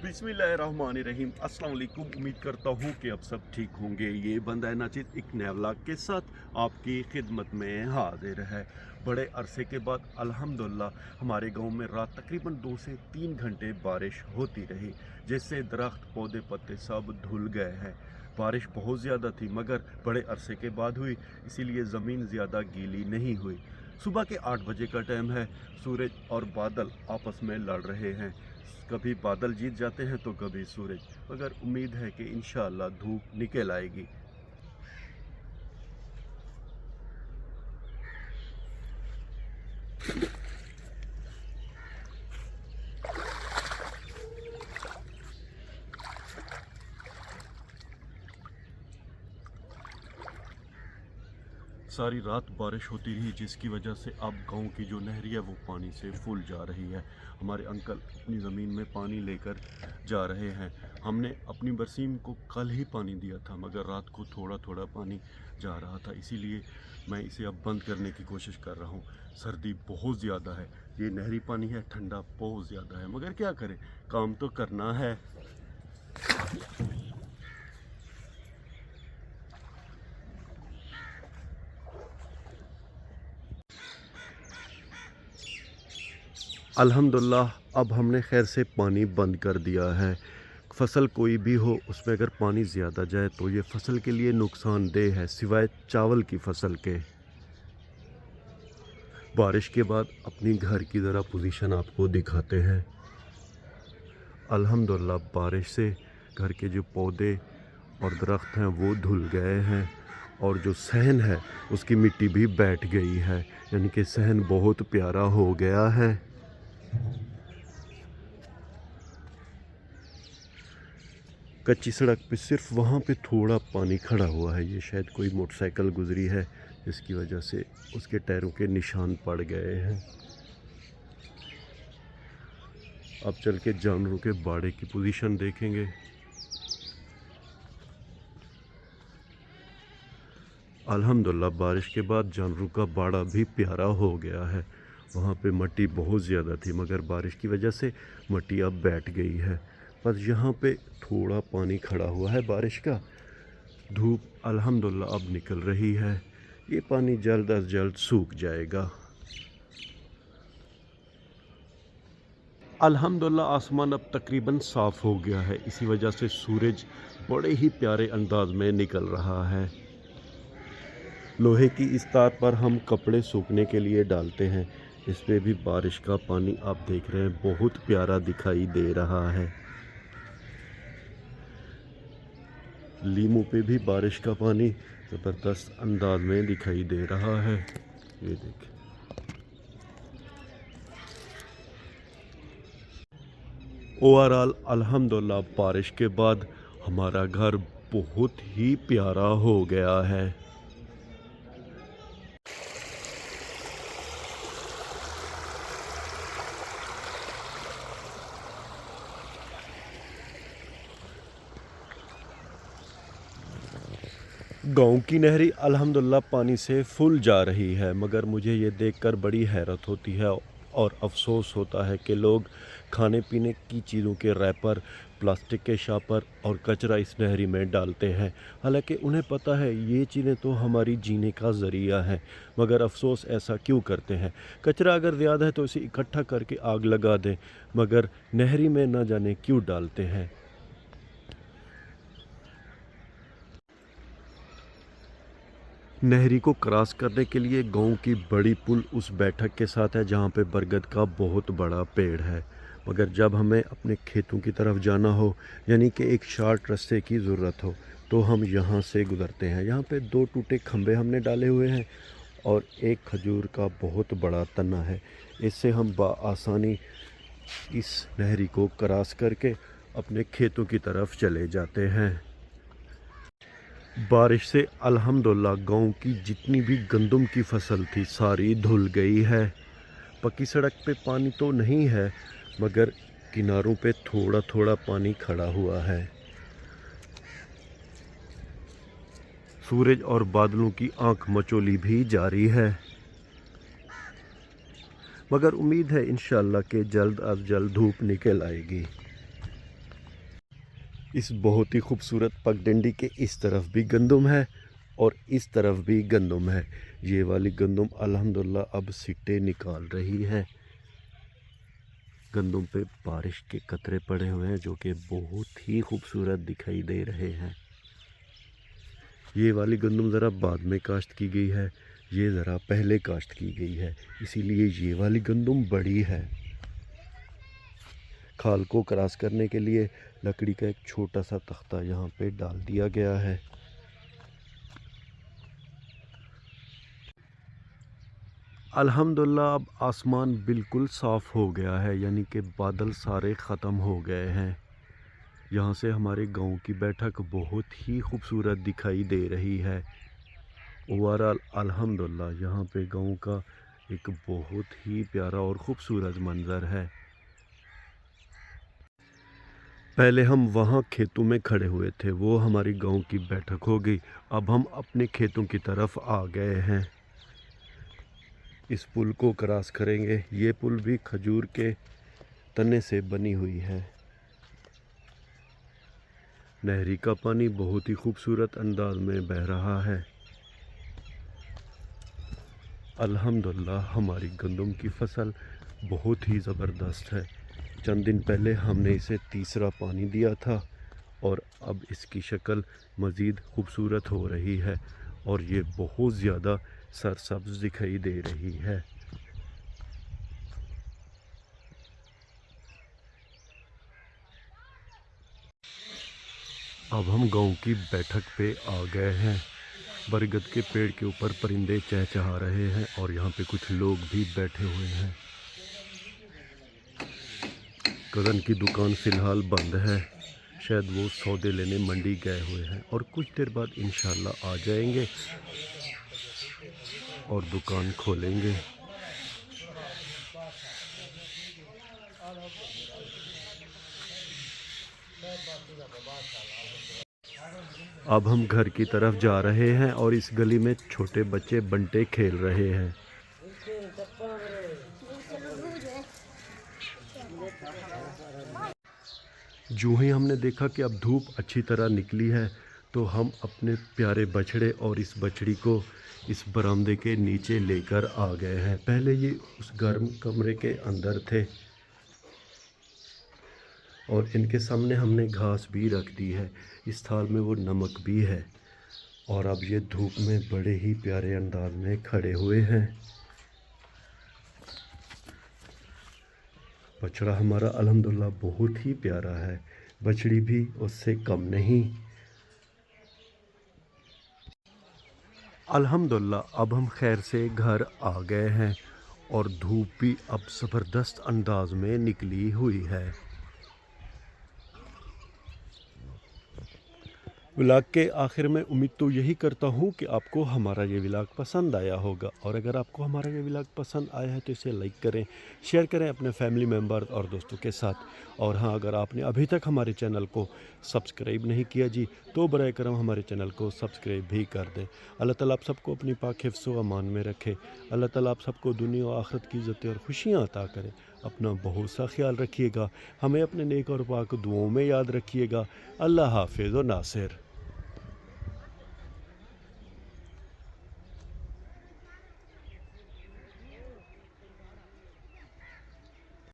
बिस्मिल्लाहिर्रहमानिर्रहीम। अस्सलाम वालेकुम। उम्मीद करता हूँ कि आप सब ठीक होंगे। ये बंदा नाचिद एक नए व्लॉग के साथ आपकी खिदमत में हाजिर है। बड़े अरसे के बाद अल्हम्दुलिल्लाह हमारे गांव में रात तकरीबन 2 से 3 घंटे बारिश होती रही, जिससे दरख्त पौधे पत्ते सब धुल गए हैं। बारिश बहुत ज़्यादा थी मगर बड़े अरसे के बाद हुई, इसीलिए ज़मीन ज़्यादा गीली नहीं हुई। सुबह के 8 बजे का टाइम है। सूरज और बादल आपस में लड़ रहे हैं। कभी बादल जीत जाते हैं तो कभी सूरज, मगर उम्मीद है कि इंशाअल्लाह धूप निकल आएगी। सारी रात बारिश होती रही, जिसकी वजह से अब गांव की जो नहरी है वो पानी से फुल जा रही है। हमारे अंकल अपनी ज़मीन में पानी लेकर जा रहे हैं। हमने अपनी बरसीम को कल ही पानी दिया था, मगर रात को थोड़ा थोड़ा पानी जा रहा था, इसीलिए मैं इसे अब बंद करने की कोशिश कर रहा हूँ। सर्दी बहुत ज़्यादा है, ये नहरी पानी है, ठंडा बहुत ज़्यादा है, मगर क्या करें, काम तो करना है। अल्हम्दुलिल्लाह अब हमने खैर से पानी बंद कर दिया है। फसल कोई भी हो, उसमें अगर पानी ज़्यादा जाए तो ये फसल के लिए नुकसानदेह है, सिवाय चावल की फसल के। बारिश के बाद अपनी घर की ज़रा पोजीशन आपको दिखाते हैं। अल्हम्दुलिल्लाह बारिश से घर के जो पौधे और दरख्त हैं वो धुल गए हैं, और जो सहन है उसकी मिट्टी भी बैठ गई है, यानी कि सहन बहुत प्यारा हो गया है। कच्ची सड़क पे सिर्फ वहाँ पे थोड़ा पानी खड़ा हुआ है। ये शायद कोई मोटरसाइकिल गुजरी है, जिसकी वजह से उसके टायरों के निशान पड़ गए हैं। अब चल के जानवरों के बाड़े की पोजीशन देखेंगे। अल्हम्दुलिल्लाह बारिश के बाद जानवरों का बाड़ा भी प्यारा हो गया है। वहाँ पे मट्टी बहुत ज़्यादा थी, मगर बारिश की वजह से मट्टी अब बैठ गई है। बस यहाँ पे थोड़ा पानी खड़ा हुआ है बारिश का। धूप अल्हम्दुलिल्लाह अब निकल रही है। ये पानी जल्द अज जल्द सूख जाएगा। अल्हम्दुलिल्लाह आसमान अब तकरीबन साफ़ हो गया है, इसी वजह से सूरज बड़े ही प्यारे अंदाज में निकल रहा है। लोहे की इस तार पर हम कपड़े सूखने के लिए डालते हैं। इस पे भी बारिश का पानी आप देख रहे हैं, बहुत प्यारा दिखाई दे रहा है। लीमू पे भी बारिश का पानी ज़बरदस्त अंदाज में दिखाई दे रहा है। ये देखें। ओवरऑल अल्हम्दुलिल्लाह बारिश के बाद हमारा घर बहुत ही प्यारा हो गया है। गांव की नहरी अल्हम्दुलिल्लाह पानी से फुल जा रही है, मगर मुझे ये देखकर बड़ी हैरत होती है और अफसोस होता है कि लोग खाने पीने की चीज़ों के रैपर, प्लास्टिक के शापर और कचरा इस नहरी में डालते हैं। हालांकि उन्हें पता है ये चीज़ें तो हमारी जीने का ज़रिया है, मगर अफसोस ऐसा क्यों करते हैं। कचरा अगर ज़्यादा है तो इसे इकट्ठा करके आग लगा दें, मगर नहरी में न जाने क्यों डालते हैं। नहरी को क्रॉस करने के लिए गांव की बड़ी पुल उस बैठक के साथ है जहां पे बरगद का बहुत बड़ा पेड़ है, मगर जब हमें अपने खेतों की तरफ जाना हो, यानी कि एक शॉर्ट रास्ते की ज़रूरत हो, तो हम यहां से गुज़रते हैं। यहां पे 2 टूटे खंभे हमने डाले हुए हैं और एक खजूर का बहुत बड़ा तना है। इससे हम आसानी इस नहरी को क्रॉस करके अपने खेतों की तरफ चले जाते हैं। बारिश से अल्हम्दुलिल्लाह गांव की जितनी भी गंदम की फसल थी सारी धुल गई है। पक्की सड़क पे पानी तो नहीं है, मगर किनारों पे थोड़ा थोड़ा पानी खड़ा हुआ है। सूरज और बादलों की आंख मचोली भी जारी है, मगर उम्मीद है इंशाअल्लाह कि जल्द अज जल्द धूप निकल आएगी। اس بہت ہی خوبصورت پگڈنڈی کے اس طرف بھی گندم ہے اور اس طرف بھی گندم ہے. یہ والی گندم الحمدللہ اب سٹے نکال رہی ہے. گندم پہ بارش کے قطرے پڑے ہوئے ہیں جو کہ بہت ہی خوبصورت دکھائی دے رہے ہیں. یہ والی گندم ذرا بعد میں کاشت کی گئی ہے، یہ ذرا پہلے کاشت کی گئی ہے، اسی لیے یہ والی گندم بڑی ہے. کھال کو کراس کرنے کے لیے لکڑی کا ایک چھوٹا سا تختہ یہاں پہ ڈال دیا گیا ہے. الحمدللہ اب آسمان بالکل صاف ہو گیا ہے، یعنی کہ بادل سارے ختم ہو گئے ہیں. یہاں سے ہمارے گاؤں کی بیٹھک بہت ہی خوبصورت دکھائی دے رہی ہے. اوورآل الحمدللہ یہاں پہ گاؤں کا ایک بہت ہی پیارا اور خوبصورت منظر ہے. پہلے ہم وہاں کھیتوں میں کھڑے ہوئے تھے، وہ ہماری گاؤں کی بیٹھک ہو گئی. اب ہم اپنے کھیتوں کی طرف آ گئے ہیں. اس پل کو کراس کریں گے. یہ پل بھی کھجور کے تنے سے بنی ہوئی ہے. نہری کا پانی بہت ہی خوبصورت انداز میں بہہ رہا ہے. الحمدللہ ہماری گندم کی فصل بہت ہی زبردست ہے. چند دن پہلے ہم نے اسے تیسرا پانی دیا تھا اور اب اس کی شکل مزید خوبصورت ہو رہی ہے اور یہ بہت زیادہ سرسبز دکھائی دے رہی ہے. اب ہم گاؤں کی بیٹھک پہ آ گئے ہیں. برگد کے پیڑ کے اوپر پرندے چہچہا رہے ہیں اور یہاں پہ کچھ لوگ بھی بیٹھے ہوئے ہیں. کزن کی دکان فی الحال بند ہے، شاید وہ سودے لینے منڈی گئے ہوئے ہیں اور کچھ دیر بعد انشاءاللہ آ جائیں گے اور دکان کھولیں گے. اب ہم گھر کی طرف جا رہے ہیں اور اس گلی میں چھوٹے بچے بنٹے کھیل رہے ہیں. جو ہی ہم نے دیکھا کہ اب دھوپ اچھی طرح نکلی ہے تو ہم اپنے پیارے بچھڑے اور اس بچڑی کو اس برآمدے کے نیچے لے کر آ گئے ہیں. پہلے یہ اس گرم کمرے کے اندر تھے اور ان کے سامنے ہم نے گھاس بھی رکھ دی ہے. اس تھال میں وہ نمک بھی ہے اور اب یہ دھوپ میں بڑے ہی پیارے انداز میں کھڑے ہوئے ہیں. بچڑا ہمارا الحمدللہ بہت ہی پیارا ہے، بچڑی بھی اس سے کم نہیں. الحمدللہ اب ہم خیر سے گھر آ گئے ہیں اور دھوپ بھی اب زبردست انداز میں نکلی ہوئی ہے. ولاگ کے آخر میں امید تو یہی کرتا ہوں کہ آپ کو ہمارا یہ ولاگ پسند آیا ہوگا، اور اگر آپ کو ہمارا یہ ولاگ پسند آیا ہے تو اسے لائک کریں، شیئر کریں اپنے فیملی ممبر اور دوستوں کے ساتھ. اور ہاں، اگر آپ نے ابھی تک ہمارے چینل کو سبسکرائب نہیں کیا جی تو برائے کرم ہمارے چینل کو سبسکرائب بھی کر دیں. اللہ تعالیٰ آپ سب کو اپنی پاک حفظ و امان میں رکھے. اللہ تعالیٰ آپ سب کو دنیا و آخرت کی عزتیں اور خوشیاں عطا کرے. اپنا بہت سا خیال رکھیے گا، ہمیں اپنے نیک اور پاک دعاؤں میں یاد رکھیے گا. اللہ حافظ و ناصر.